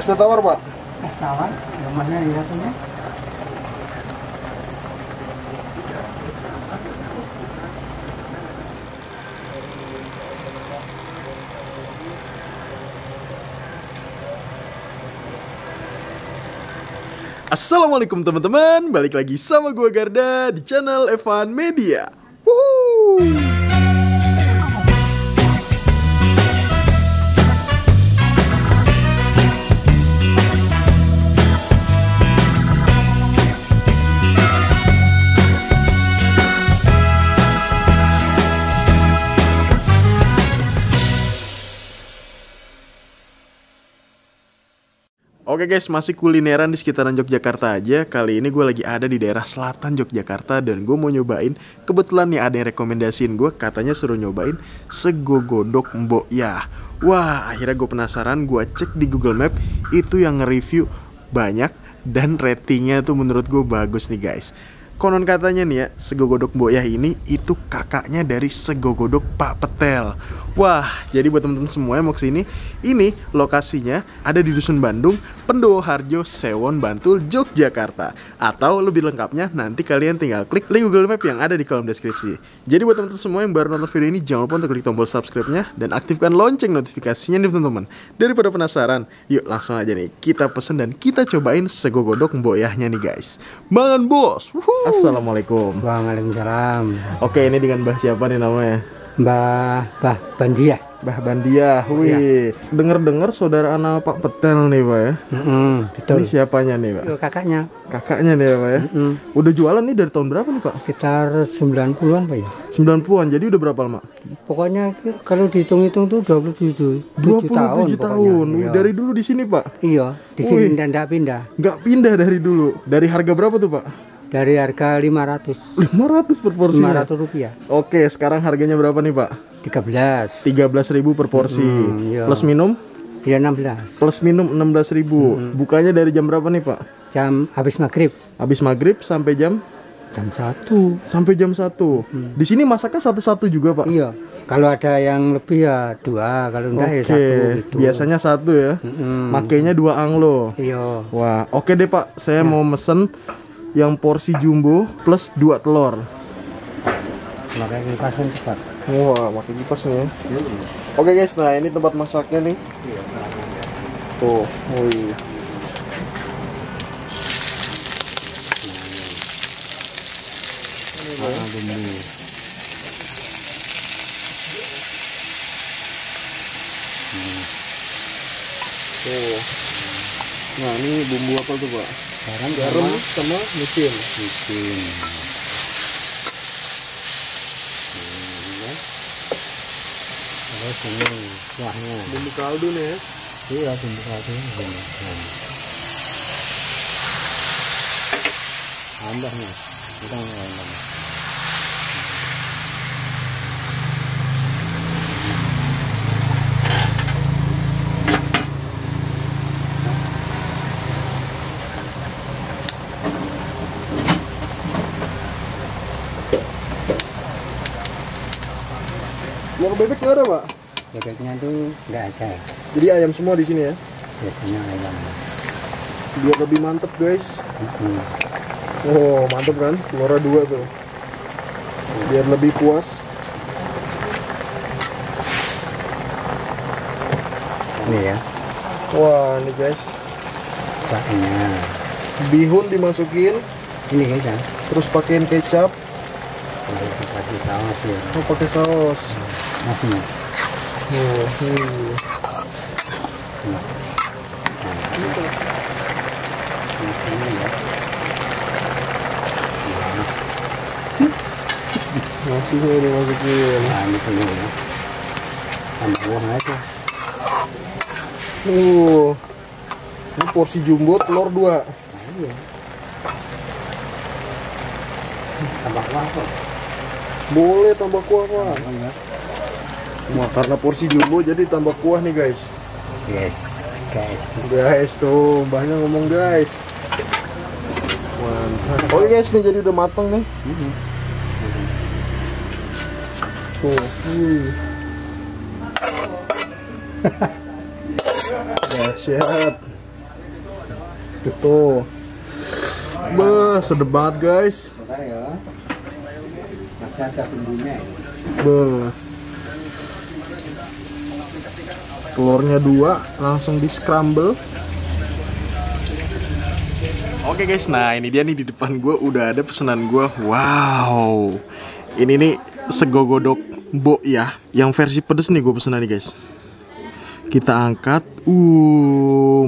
Es teh tawar, Pak? Es tawar, yang mana ya satunya? Assalamualaikum teman-teman, balik lagi sama gua Garda di channel Evan Media. Wuhuu. Oke guys, masih kulineran di sekitaran Yogyakarta aja. Kali ini gue lagi ada di daerah selatan Yogyakarta dan gue mau nyobain. Kebetulan nih ada yang rekomendasiin gue, katanya suruh nyobain sego godok Mbok Yah. Wah, akhirnya gue penasaran, gue cek di Google Map, itu yang nge-review banyak dan ratingnya tuh menurut gue bagus nih guys. Konon katanya nih ya, sego godok Mbok Yah ini itu kakaknya dari sego godok Pak Petel. Wah, jadi buat temen-temen semua yang mau kesini, ini lokasinya ada di Dusun Bandung, Pendowo Harjo, Sewon, Bantul, Yogyakarta. Atau lebih lengkapnya, nanti kalian tinggal klik link Google Map yang ada di kolom deskripsi. Jadi buat temen-temen semua yang baru nonton video ini, jangan lupa untuk klik tombol subscribe-nya dan aktifkan lonceng notifikasinya nih teman-teman. Daripada penasaran, yuk langsung aja nih, kita pesen dan kita cobain sego godok Mbok Yahnya nih guys. Mangan bos. Assalamualaikum. Waalaikumsalam. Oke, ini dengan Mbah siapa nih namanya? Mbah Bandiah. Mbah Bandiah, wih. Dengar-dengar saudara anak Pak Petel nih Pak ya. Betul. Ini siapanya nih Pak? Yo, kakaknya. Kakaknya nih ya Pak ya. Udah jualan nih dari tahun berapa nih Pak? Sekitar 90-an Pak ya. 90-an, jadi udah berapa lama? Pokoknya kalau dihitung-hitung tuh 27 tahun. 27 tahun. Iya. Dari dulu di sini Pak? Iya, di sini dan tidak pindah. Nggak pindah dari dulu. Dari harga berapa tuh Pak? Dari harga 500. 500 per porsi. 500 rupiah. Oke, sekarang harganya berapa nih Pak? 13. 13.000 per porsi. Iya. Plus minum? Ya 16. Plus minum 16.000. Bukanya dari jam berapa nih Pak? Jam habis maghrib. Habis maghrib sampai jam? Jam 1. Sampai jam 1. Di sini masaknya satu-satu juga Pak? Iya. Kalau ada yang lebih ya 2, kalau enggak ya 1 gitu. Biasanya 1 ya. Makanya 2 anglo. Iya. Wah, oke deh Pak. Saya mau mesen yang porsi jumbo plus 2 telur. Pakai kipasan cepat. Wah, pakai kipas nih ya. Oke guys, nah ini tempat masaknya nih. Tuh, wih. Tuh. Nah, ini bumbu apa tuh Pak? Garam sama micin. Terus ini kuahnya. Bumbu kaldu nih ya. Iya, bumbu kaldu. Tambahnya. Kita tambah. Yang bebek nggak ada Pak? Bebeknya tuh nggak ada. Jadi ayam semua di sini ya? Biasanya ayam. Biar lebih mantep guys. Oh mantep kan? Telurnya 2 tuh. Biar lebih puas. Ini ya. Wah ini guys. Kuahnya. Bihun dimasukin. Ini kan. Terus pakein kecap. Terus dikasih saus ya. Oh pakai saus. Nasinya. Oh, Nasinya ya. nasinya dimasukin. Nah ini penuh ya. Tambah kuah aja. Ini porsi jumbo telur 2. Iya. Tambah kuah kok. Boleh tambah kuah Pak. Iya. Wah karena porsi jumbo jadi tambah kuah nih guys. Yes, guys. Guys tuh mbahnya ngomong guys. Mantap. Oke guys nih jadi udah mateng nih. Tuh. Dahsyat. Tuh. Beuh, sedep banget guys. Bentar ya. Masih ada bumbunya. Beuh. Telurnya 2, langsung di scramble. Oke guys, nah ini dia nih di depan gue udah ada pesanan gue. Wow, ini nih sego godok Mbok ya, yang versi pedes nih gue pesenan nih guys. Kita angkat,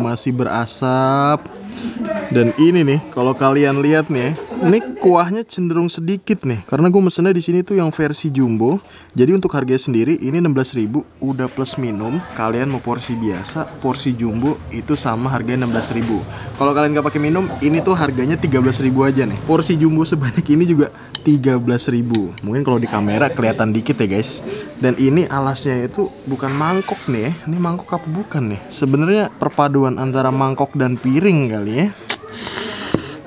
masih berasap. Dan ini nih, kalau kalian lihat nih, ini kuahnya cenderung sedikit nih, karena gue mesennya di sini tuh yang versi jumbo. Jadi untuk harganya sendiri ini 16.000 udah plus minum. Kalian mau porsi biasa, porsi jumbo itu sama harganya 16.000. Kalau kalian gak pakai minum, ini tuh harganya 13.000 aja nih. Porsi jumbo sebanyak ini juga 13.000. Mungkin kalau di kamera kelihatan dikit ya guys. Dan ini alasnya itu bukan mangkok nih ya. Ini mangkok apa bukan nih? Sebenarnya perpaduan antara mangkok dan piring kali ya.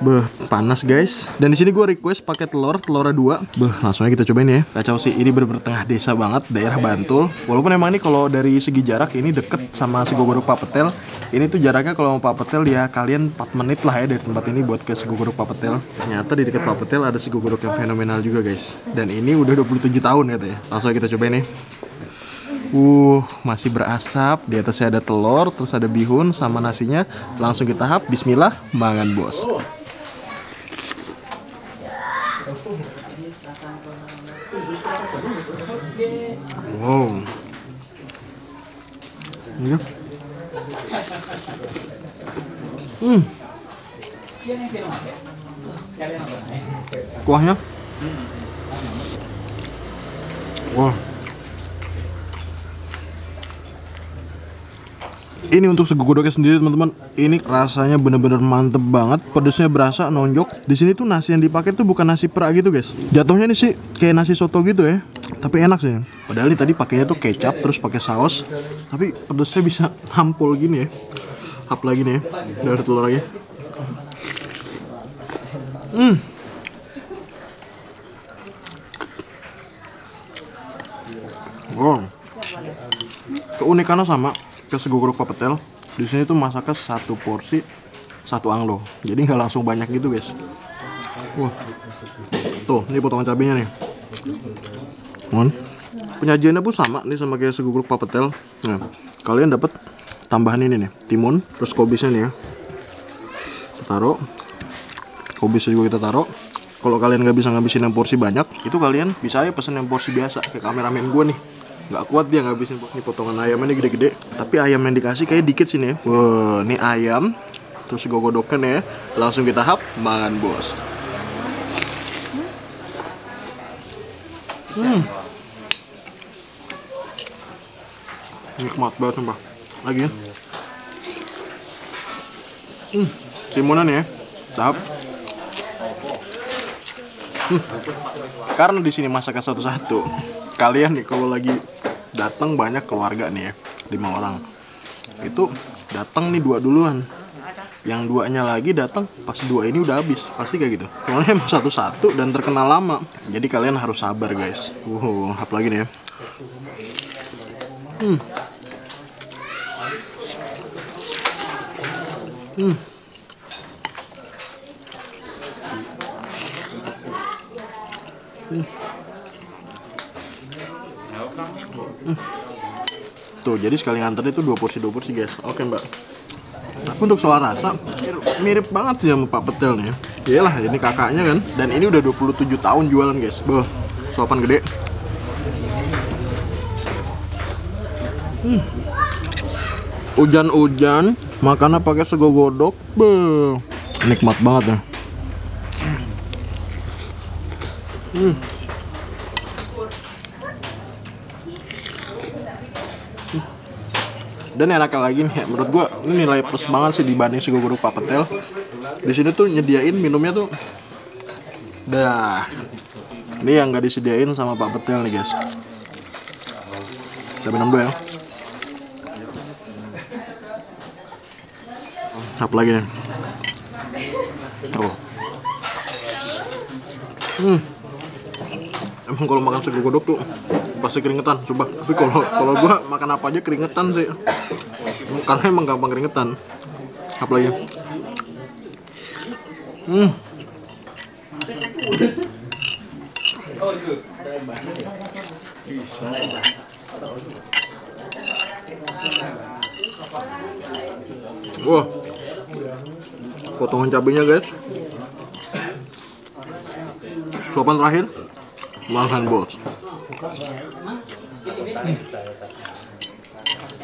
Beuh, panas guys. Dan di sini gue request pakai telurnya 2. Beuh, langsung aja kita cobain ya. Kacau sih, ini bener-bener tengah desa banget, daerah Bantul. Walaupun emang ini kalau dari segi jarak ini deket sama Sego Godok Pak Petel. Ini tuh jaraknya kalau mau Pak Petel ya kalian 4 menit lah ya dari tempat ini buat ke Sego Godok Pak Petel. Ternyata di dekat Pak Petel ada Sego Godok yang fenomenal juga guys. Dan ini udah 27 tahun katanya. Langsung aja kita cobain nih. Masih berasap. Di atasnya ada telur, terus ada bihun sama nasinya. Langsung kita hap, bismillah, mangan bos. Wow. Iya. Kuahnya. Wah. Ini untuk sego godoknya sendiri teman-teman. Ini rasanya bener-bener mantep banget. Pedesnya berasa nonjok. Di sini tuh nasi yang dipakai tuh bukan nasi perak gitu guys. Jatuhnya nih sih kayak nasi soto gitu ya. Tapi enak sih. Padahal ini tadi pakainya tuh kecap terus pakai saus. Tapi pedesnya bisa hampul gini ya. Hap lagi nih ya. Udah ada telur lagi. Wow. Keunikannya sama ke Sego Godok Pak Petel. Di sini tuh masaknya 1 porsi 1 anglo. Jadi nggak langsung banyak gitu guys. Wah. Tuh, ini potongan cabenya nih. Penyajiannya pun sama nih sama kayak Sego Godok Pak Petel. Nah, kalian dapat tambahan ini nih, timun, terus kobisnya nih ya. Kita taruh. Kobisnya juga kita taruh. Kalau kalian nggak bisa ngabisin yang porsi banyak, itu kalian bisa aja pesen yang porsi biasa kayak kameramen gue nih. Nggak kuat dia ngabisin ini potongan ayamnya gede-gede. Tapi ayam yang dikasih kayak dikit sih nih. Wah, ini ayam. Terus sego godoknya ya. Langsung kita hap, mangan bos. Nikmat banget sumpah. Lagi ya. Timunan ya. Tahap. Karena di sini masaknya satu-satu. Kalian nih kalau lagi datang banyak keluarga nih ya, 5 orang. Itu datang nih 2 duluan. Yang 2-nya lagi datang pas 2 ini udah habis. Pasti kayak gitu. Soalnya emang satu-satu dan terkenal lama. Jadi kalian harus sabar guys. Hap lagi nih ya. Tuh, jadi sekali nganter itu 2 porsi guys. Oke mbak. Tapi untuk soal rasa mirip banget sih sama Pak Petel nih. Iyalah, ini kakaknya kan. Dan ini udah 27 tahun jualan guys. Boh, suapan gede. Hujan-hujan, makannya pakai sego godok. Beuh, nikmat banget ya. Dan enaknya lagi nih, menurut gua ini nilai plus banget sih dibanding Sego Godok Pak Petel. Di sini tuh nyediain minumnya tuh, dah. Ini yang nggak disediain sama Pak Petel nih guys. Kita minum dulu ya. Apa lagi nih? Oh. Emang kalau makan sego godok tuh pasti keringetan, coba. Tapi kalau gua makan apa aja keringetan sih. Karena emang gampang keringetan. Apa lagi? Wah, potongan cabenya guys. Suapan terakhir, makan bos.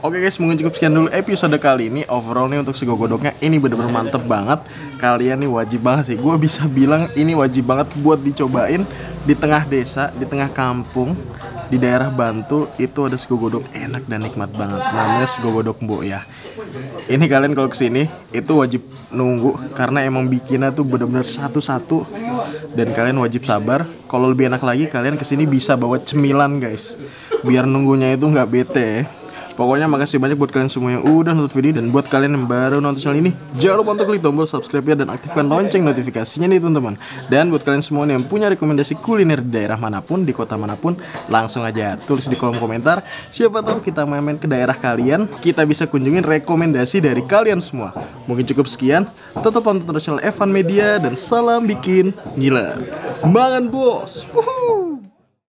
Oke guys, mungkin cukup sekian dulu episode kali ini. Overall nih untuk sego godoknya ini bener-bener mantep banget. Kalian nih wajib banget sih, gue bisa bilang ini wajib banget buat dicobain. Di tengah desa, di tengah kampung, di daerah Bantul itu ada sego godok enak dan nikmat banget. Namanya sego godok Mbok ya. Ini kalian kalau kesini itu wajib nunggu karena emang bikinnya tuh bener-bener satu-satu dan kalian wajib sabar. Kalau lebih enak lagi kalian kesini bisa bawa cemilan guys, biar nunggunya itu nggak bete. Pokoknya makasih banyak buat kalian semua yang udah nonton video. Dan buat kalian yang baru nonton channel ini, jangan lupa untuk klik tombol subscribe ya dan aktifkan lonceng notifikasinya nih teman-teman. Dan buat kalian semua yang punya rekomendasi kuliner di daerah manapun, di kota manapun, langsung aja tulis di kolom komentar. Siapa tahu kita main-main ke daerah kalian, kita bisa kunjungin rekomendasi dari kalian semua. Mungkin cukup sekian. Tetap pantau channel Evan Media dan salam bikin gila. Mangan bos. Woohoo.